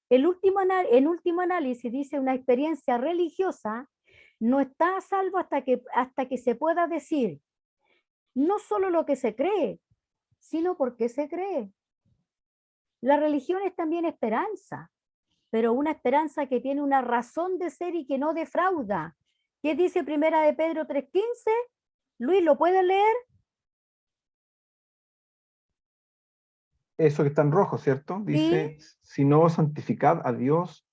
En último análisis dice una experiencia religiosa no está a salvo hasta que se pueda decir no solo lo que se cree, sino por qué se cree. La religión es también esperanza, pero una esperanza que tiene una razón de ser y que no defrauda. ¿Qué dice Primera de Pedro 3:15? Luis, ¿lo puedes leer? Eso que está en rojo, ¿cierto? Dice, si no os santificad a Dios,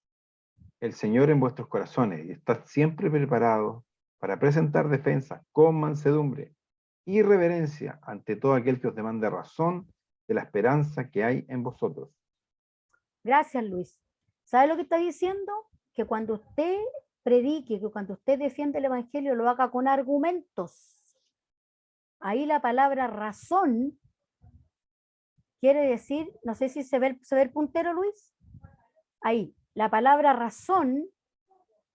el Señor en vuestros corazones, y estad siempre preparados para presentar defensa con mansedumbre y reverencia ante todo aquel que os demande razón de la esperanza que hay en vosotros. Gracias, Luis. ¿Sabe lo que está diciendo? Que cuando usted predique, que cuando usted defiende el evangelio, lo haga con argumentos. Ahí la palabra razón quiere decir, no sé si se ve el puntero, Luis. Ahí, la palabra razón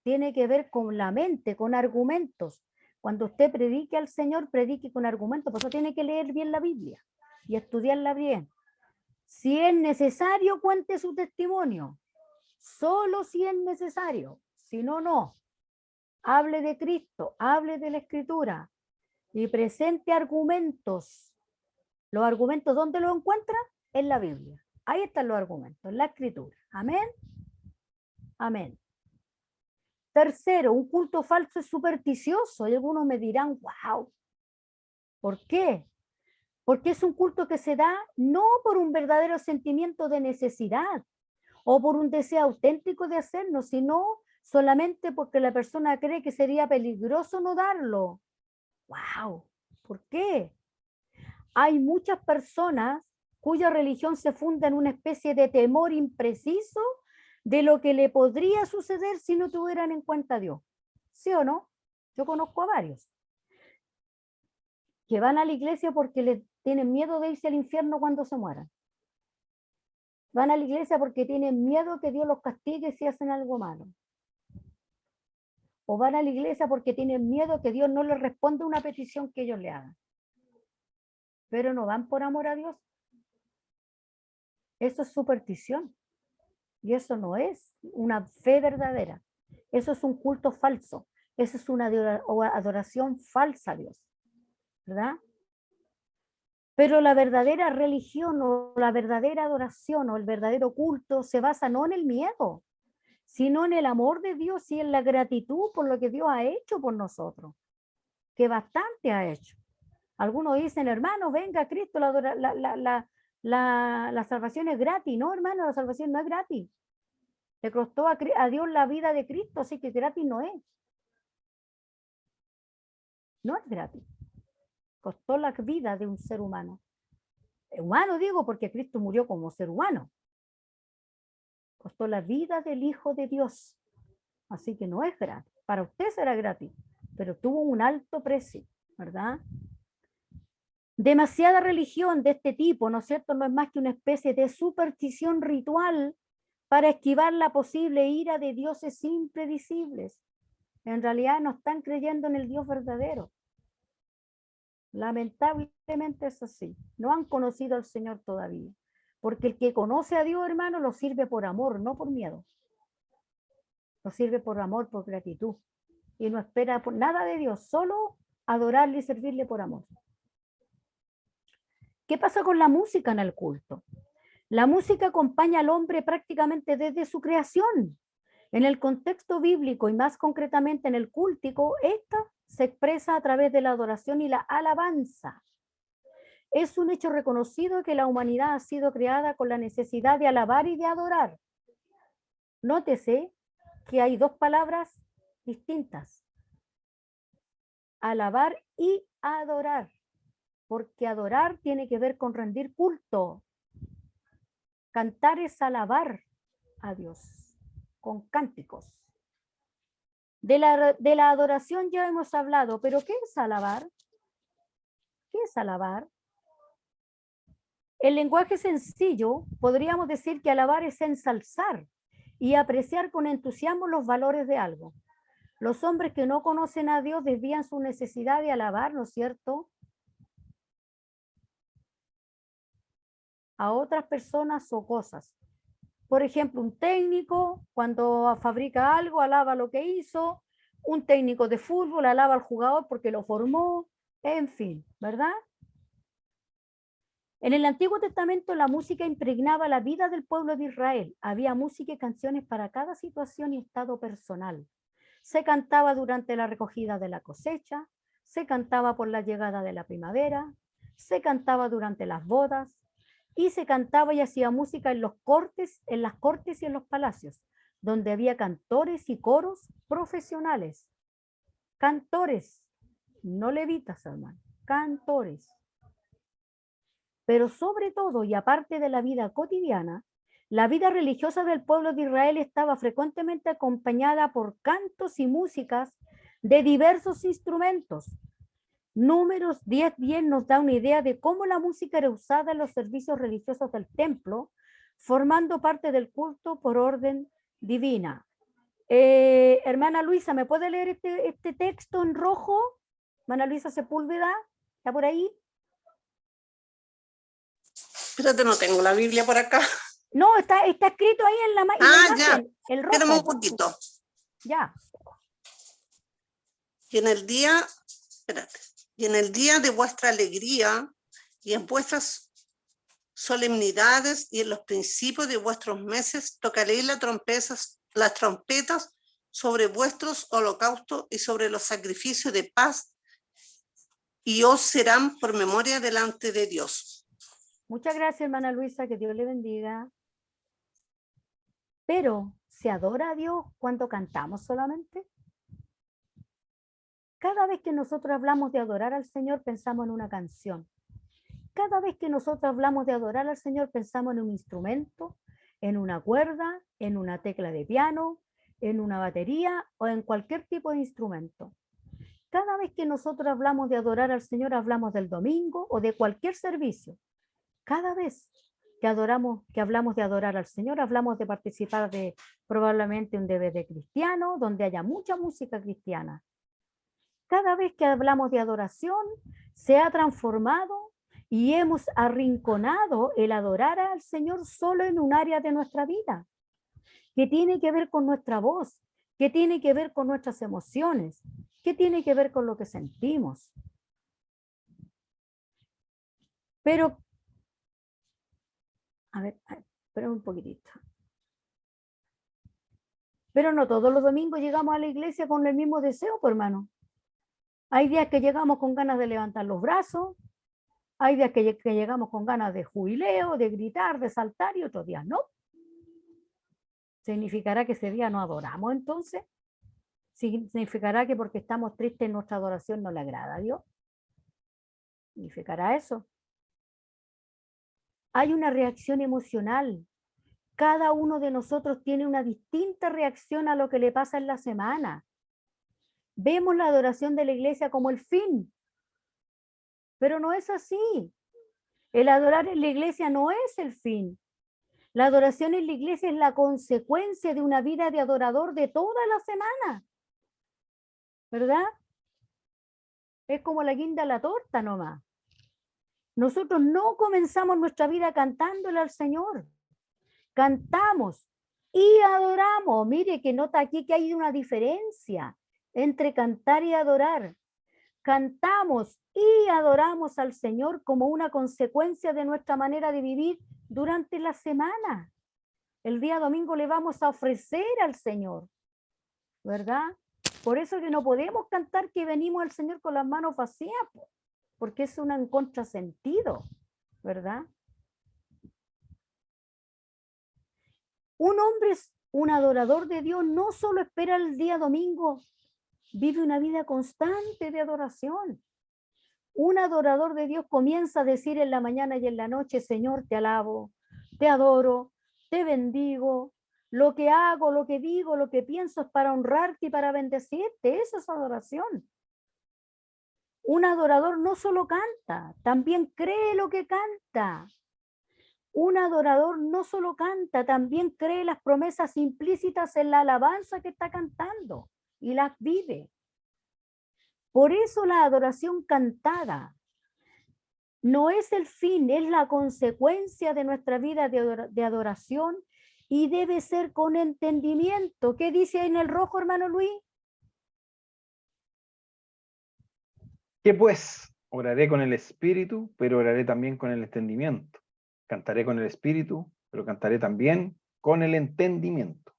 tiene que ver con la mente, con argumentos. Cuando usted predique al Señor, predique con argumentos, por eso tiene que leer bien la Biblia y estudiarla bien. Si es necesario, cuente su testimonio. Solo si es necesario, si no, no. Hable de Cristo, hable de la Escritura y presente argumentos. Los argumentos, ¿dónde los encuentra? En la Biblia. Ahí están los argumentos, en la Escritura. Amén. Amén. Tercero, un culto falso es supersticioso. Y algunos me dirán, wow, ¿por qué? Porque es un culto que se da no por un verdadero sentimiento de necesidad o por un deseo auténtico de hacerlo, sino solamente porque la persona cree que sería peligroso no darlo. ¡Wow! ¿Por qué? Hay muchas personas cuya religión se funda en una especie de temor impreciso de lo que le podría suceder si no tuvieran en cuenta a Dios. ¿Sí o no? Yo conozco a varios que van a la iglesia porque les tienen miedo de irse al infierno cuando se mueran. Van a la iglesia porque tienen miedo que Dios los castigue si hacen algo malo. O van a la iglesia porque tienen miedo que Dios no les responda una petición que ellos le hagan. Pero no van por amor a Dios. Eso es superstición. Y eso no es una fe verdadera. Eso es un culto falso. Eso es una adoración falsa a Dios. ¿Verdad? Pero la verdadera religión o la verdadera adoración o el verdadero culto se basa no en el miedo, sino en el amor de Dios y en la gratitud por lo que Dios ha hecho por nosotros, que bastante ha hecho. Algunos dicen, hermano, venga Cristo, la salvación es gratis. No, hermano, la salvación no es gratis. Le costó a Dios la vida de Cristo, así que gratis no es. No es gratis. Costó la vida de un ser humano. Humano digo porque Cristo murió como ser humano. Costó la vida del Hijo de Dios. Así que no es gratis. Para usted será gratis, pero tuvo un alto precio, ¿verdad? Demasiada religión de este tipo, ¿no es cierto? No es más que una especie de superstición ritual para esquivar la posible ira de dioses impredecibles. En realidad no están creyendo en el Dios verdadero. Lamentablemente es así. No han conocido al Señor todavía. Porque el que conoce a Dios, hermano, lo sirve por amor, no por miedo. Lo sirve por amor, por gratitud. Y no espera por nada de Dios, solo adorarle y servirle por amor. ¿Qué pasa con la música en el culto? La música acompaña al hombre prácticamente desde su creación. En el contexto bíblico y más concretamente en el cúltico, esta se expresa a través de la adoración y la alabanza. Es un hecho reconocido que la humanidad ha sido creada con la necesidad de alabar y de adorar. Nótese que hay dos palabras distintas. Alabar y adorar. Porque adorar tiene que ver con rendir culto. Cantar es alabar a Dios con cánticos. De la adoración ya hemos hablado, pero ¿qué es alabar? ¿Qué es alabar? En lenguaje sencillo, podríamos decir que alabar es ensalzar y apreciar con entusiasmo los valores de algo. Los hombres que no conocen a Dios desvían su necesidad de alabar, ¿no es cierto?, a otras personas o cosas. Por ejemplo, un técnico cuando fabrica algo alaba lo que hizo, un técnico de fútbol alaba al jugador porque lo formó, en fin, ¿verdad? En el Antiguo Testamento la música impregnaba la vida del pueblo de Israel. Había música y canciones para cada situación y estado personal. Se cantaba durante la recogida de la cosecha, se cantaba por la llegada de la primavera, se cantaba durante las bodas, y se cantaba y hacía música en las cortes y en los palacios, donde había cantores y coros profesionales. Cantores, no levitas, hermano, cantores. Pero sobre todo, y aparte de la vida cotidiana, la vida religiosa del pueblo de Israel estaba frecuentemente acompañada por cantos y músicas de diversos instrumentos. Números 10:10 nos da una idea de cómo la música era usada en los servicios religiosos del templo, formando parte del culto por orden divina. Hermana Luisa, ¿me puede leer este texto en rojo? Hermana Luisa Sepúlveda, ¿está por ahí? Espérate, no tengo la Biblia por acá. No, está escrito ahí en la imagen, el rojo. Espérame un poquito. Ya. Y en el día, espérate, y en el día de vuestra alegría y en vuestras solemnidades y en los principios de vuestros meses tocaréis las trompetas sobre vuestros holocaustos y sobre los sacrificios de paz, y os serán por memoria delante de Dios. Muchas gracias, hermana Luisa, que Dios le bendiga. Pero, ¿se adora a Dios cuando cantamos solamente? Cada vez que nosotros hablamos de adorar al Señor, pensamos en una canción. Cada vez que nosotros hablamos de adorar al Señor, pensamos en un instrumento, en una cuerda, en una tecla de piano, en una batería o en cualquier tipo de instrumento. Cada vez que nosotros hablamos de adorar al Señor, hablamos del domingo o de cualquier servicio. Cada vez que hablamos de adorar al Señor, hablamos de participar de probablemente un DVD cristiano, donde haya mucha música cristiana. Cada vez que hablamos de adoración, se ha transformado y hemos arrinconado el adorar al Señor solo en un área de nuestra vida, que tiene que ver con nuestra voz, que tiene que ver con nuestras emociones, que tiene que ver con lo que sentimos. Pero, a ver, espera un poquitito. Pero no todos los domingos llegamos a la iglesia con el mismo deseo, pues, hermano. Hay días que llegamos con ganas de levantar los brazos, hay días que llegamos con ganas de jubileo, de gritar, de saltar, y otros días no. ¿Significará que ese día no adoramos entonces? ¿Significará que porque estamos tristes nuestra adoración no le agrada a Dios? ¿Significará eso? Hay una reacción emocional. Cada uno de nosotros tiene una distinta reacción a lo que le pasa en la semana. Vemos la adoración de la iglesia como el fin, pero no es así. El adorar en la iglesia no es el fin. La adoración en la iglesia es la consecuencia de una vida de adorador de toda la semana, ¿verdad? Es como la guinda a la torta nomás. Nosotros no comenzamos nuestra vida cantándole al Señor. Cantamos y adoramos. Mire que nota aquí que hay una diferencia entre cantar y adorar. Cantamos y adoramos al Señor como una consecuencia de nuestra manera de vivir durante la semana. El día domingo le vamos a ofrecer al Señor, ¿verdad? Por eso que no podemos cantar que venimos al Señor con las manos vacías, porque es un contrasentido, ¿verdad? Un hombre, un adorador de Dios, no solo espera el día domingo, vive una vida constante de adoración. Un adorador de Dios comienza a decir en la mañana y en la noche: Señor, te alabo, te adoro, te bendigo. Lo que hago, lo que digo, lo que pienso es para honrarte y para bendecirte. Eso es adoración. Un adorador no solo canta, también cree lo que canta. Un adorador no solo canta, también cree las promesas implícitas en la alabanza que está cantando y las vive. Por eso la adoración cantada no es el fin, es la consecuencia de nuestra vida de adoración, y debe ser con entendimiento. ¿Qué dice en el rojo, hermano Luis? ¿Qué pues? Oraré con el espíritu, pero oraré también con el entendimiento. Cantaré con el espíritu, pero cantaré también con el entendimiento.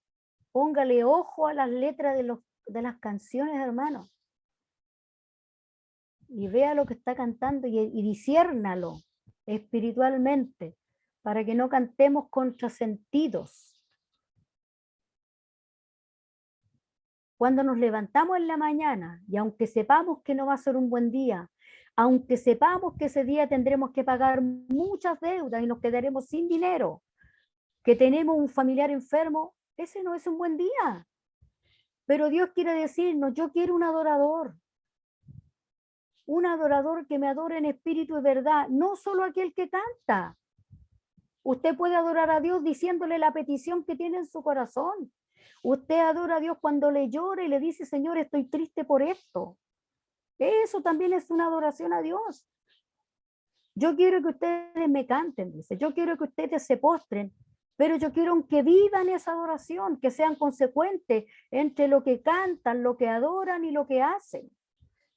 Póngale ojo a las letras de las canciones, hermano. Y vea lo que está cantando y disciérnalo espiritualmente, para que no cantemos contrasentidos. Cuando nos levantamos en la mañana, y aunque sepamos que no va a ser un buen día, aunque sepamos que ese día tendremos que pagar muchas deudas y nos quedaremos sin dinero, que tenemos un familiar enfermo, ese no es un buen día. Pero Dios quiere decirnos: yo quiero un adorador que me adore en espíritu y verdad, no solo aquel que canta. Usted puede adorar a Dios diciéndole la petición que tiene en su corazón. Usted adora a Dios cuando le llora y le dice, Señor, estoy triste por esto. Eso también es una adoración a Dios. Yo quiero que ustedes me canten, dice. Yo quiero que ustedes se postren, pero yo quiero que vivan esa adoración, que sean consecuentes entre lo que cantan, lo que adoran y lo que hacen.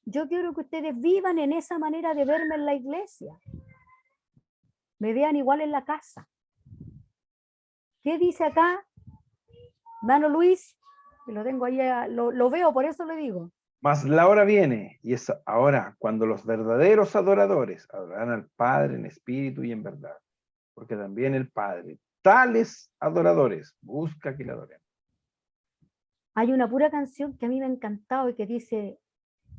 Yo quiero que ustedes vivan en esa manera de verme en la iglesia. Me vean igual en la casa. ¿Qué dice acá? Hermano Luis, que lo tengo ahí, lo veo, por eso le digo. Mas la hora viene, y es ahora cuando los verdaderos adoradores adorarán al Padre en espíritu y en verdad, porque también el Padre, tales adoradores, busca que le adoren. Hay una pura canción que a mí me ha encantado y que dice,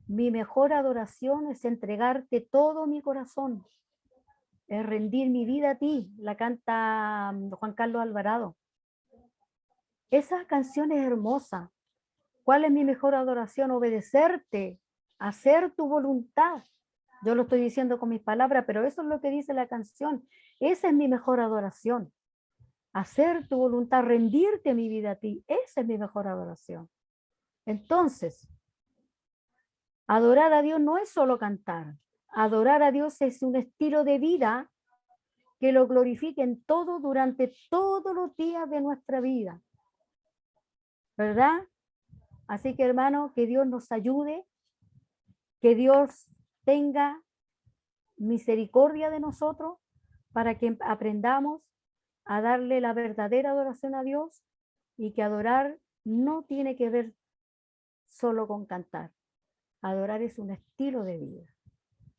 mi mejor adoración es entregarte todo mi corazón, es rendir mi vida a ti, la canta Juan Carlos Alvarado. Esa canción es hermosa. ¿Cuál es mi mejor adoración? Obedecerte, hacer tu voluntad. Yo lo estoy diciendo con mis palabras, pero eso es lo que dice la canción. Esa es mi mejor adoración. Hacer tu voluntad, rendirte mi vida a ti. Esa es mi mejor adoración. Entonces, adorar a Dios no es solo cantar. Adorar a Dios es un estilo de vida que lo glorifique en todo durante todos los días de nuestra vida. ¿Verdad? Así que, hermano, que Dios nos ayude, que Dios tenga misericordia de nosotros para que aprendamos a darle la verdadera adoración a Dios y que adorar no tiene que ver solo con cantar. Adorar es un estilo de vida.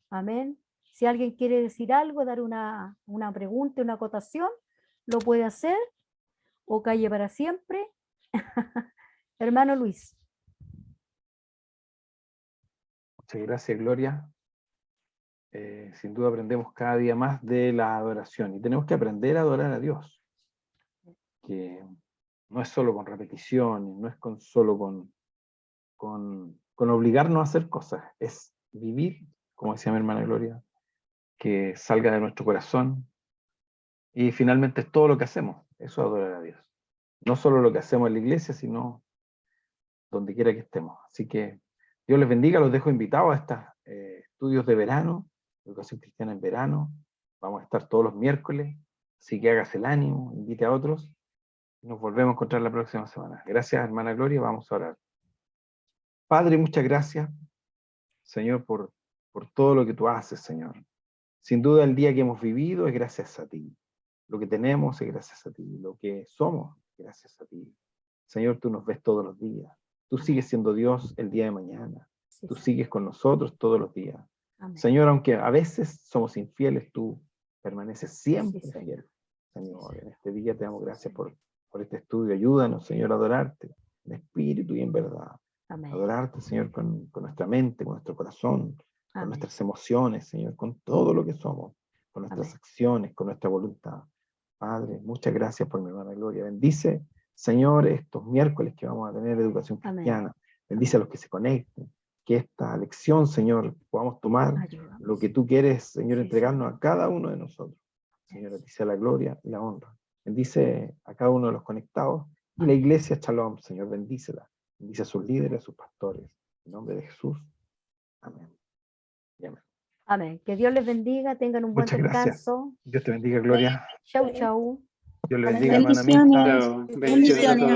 Amén. Si alguien quiere decir algo, dar una pregunta, una acotación, lo puede hacer, o calle para siempre. Hermano Luis. Muchas gracias, Gloria. Sin duda aprendemos cada día más de la adoración y tenemos que aprender a adorar a Dios, que no es solo con repetición, no es solo con obligarnos a hacer cosas, es vivir, como decía mi hermana Gloria, que salga de nuestro corazón y finalmente es todo lo que hacemos, eso es adorar a Dios. No solo lo que hacemos en la iglesia, sino donde quiera que estemos. Así que Dios les bendiga, los dejo invitados a estos estudios de verano, educación cristiana en verano. Vamos a estar todos los miércoles, así que hágase el ánimo, invite a otros. Nos volvemos a encontrar la próxima semana. Gracias, hermana Gloria, vamos a orar. Padre, muchas gracias, Señor, por todo lo que tú haces, Señor. Sin duda el día que hemos vivido es gracias a ti. Lo que tenemos es gracias a ti. Lo que somos es gracias a ti. Señor, tú nos ves todos los días. Tú sigues siendo Dios el día de mañana. Sí, Tú sigues con nosotros todos los días. amén. Señor, aunque a veces somos infieles, tú permaneces siempre Sí, Señor. fiel. Señor, en este día te damos gracias por este estudio. Ayúdanos, Señor, a adorarte en espíritu y en verdad. Amén. Adorarte, Señor, con nuestra mente, con nuestro corazón, con Amén. nuestras emociones, Señor, con todo lo que somos, con nuestras Amén. acciones, con nuestra voluntad. Padre, muchas gracias por mi hermana Gloria. Bendice, Señor, estos miércoles que vamos a tener de educación Amén. cristiana. Bendice a los que se conecten. Que esta lección, Señor, podamos tomar Ayúdanos. lo que tú quieres, Señor, Sí, entregarnos Señor. a cada uno de nosotros. Señor, a ti sea la gloria y la honra. Bendice a cada uno de los conectados y la iglesia Shalom, Señor, bendícela. Bendice a sus líderes, a sus pastores. En nombre de Jesús. Amén. Y amén. Amén. Que Dios les bendiga, tengan un buen Muchas gracias. descanso. Dios te bendiga, Gloria. Chau, chau. Dios le bendiga, hermana Mirta. Chao. Bendiciones a todos.